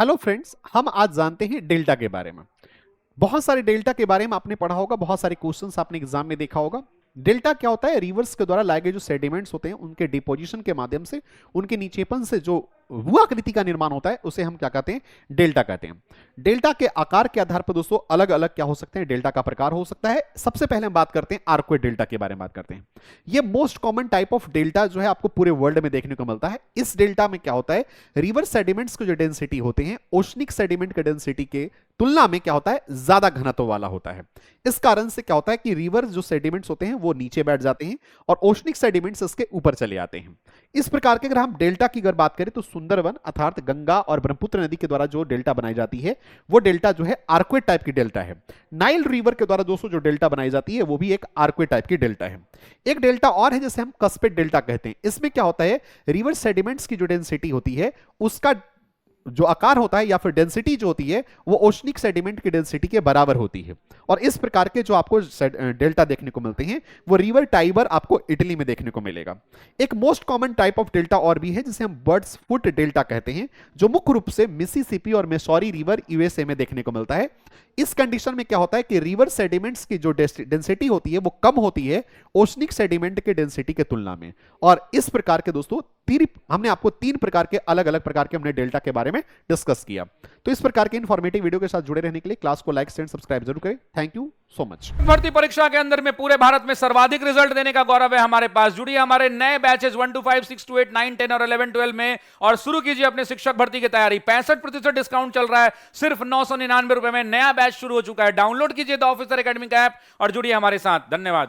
Hello friends, हम आज जानते हैं डेल्टा के बारे में। बहुत सारे डेल्टा के बारे में आपने पढ़ा होगा, बहुत सारे क्वेश्चंस आपने एग्जाम में देखा होगा। डेल्टा क्या होता है? रिवर्स के द्वारा लाए गए जो सेडिमेंट्स होते हैं उनके डिपोजिशन के माध्यम से, उनके नीचेपन से जो भू-आकृति का निर्माण होता है उसे हम क्या कहते हैं? डेल्टा कहते हैं। डेल्टा के आकार के आधार पर दोस्तों अलग अलग क्या हो सकते हैं? डेल्टा का प्रकार हो सकता है। सबसे पहले हम बात करते हैं आर्क्वेट डेल्टा के बारे में बात करते हैं। ये most common type of delta जो है आपको पूरे वर्ल्ड में देखने को मिलता है। इस डेल्टा में क्या होता है? रिवर सेडिमेंट्स के जो डेंसिटी होते हैं ओशनिक सेडिमेंट के डेंसिटी के तुलना में क्या होता है? ज्यादा घनत्व वाला होता है। इस कारण से क्या होता है कि रिवर जो सेडिमेंट्स होते हैं वो नीचे बैठ जाते हैं और ओशनिक सेडिमेंट्स इसके ऊपर चले आते हैं। इस प्रकार के अगर हम डेल्टा की अगर बात करें तो सुंदरवन अर्थात गंगा और ब्रह्मपुत्र नदी के द्वारा जो डेल्टा बनाई जाती है वो डेल्टा जो है आर्क्वेट टाइप की डेल्टा है। नाइल रिवर के द्वारा दोस्तों जो डेल्टा बनाई जाती है वो भी एक आर्क्वेट टाइप की डेल्टा है। एक डेल्टा और है जिसे हम कस्पेट डेल्टा कहते हैं। इसमें क्या होता है? रिवर सेडिमेंट्स की जो डेंसिटी होती है उसका जो आकार होता है या फिर डेंसिटी जो होती है वो ओशनिक सेडिमेंट की डेंसिटी के बराबर होती है। और इस प्रकार के जो आपको डेल्टा देखने को मिलते हैं वो रिवर टाइबर आपको इटली में देखने को मिलेगा। एक most common type of delta और भी है जिसे हम बर्ड्स फुट डेल्टा कहते हैं, जो मुख्य रूप से मिसिसिपी और मिसौरी रिवर यूएसए में देखने को मिलता है। इस कंडीशन में क्या होता है कि रिवर सेडिमेंट्स की जो डेंसिटी होती है वो कम होती है ओशनिक सेडिमेंट के डेंसिटी के तुलना में। और इस प्रकार के दोस्तों हमने आपको तीन प्रकार के अलग अलग प्रकार के हमने डेल्टा के बारे में डिस्कस किया। तो इस प्रकार के इंफॉर्मेटिव वीडियो के साथ जुड़े रहने के लिए क्लास को लाइक एंड सब्सक्राइब जरूर करें। Thank you so much. भर्ती परीक्षा के अंदर में पूरे भारत में सर्वाधिक रिजल्ट देने का गौरव है हमारे पास। जुड़िए हमारे नए बैचेस 1 to 5, 6 to 8, 9, 10 और 11, 12 में और शुरू कीजिए अपने शिक्षक भर्ती की तैयारी। 65% डिस्काउंट चल रहा है, सिर्फ 999 रुपए में नया बैच शुरू हो चुका है। डाउनलोड कीजिए द ऑफिसर एकेडमी का ऐप और जुड़िए हमारे साथ। धन्यवाद।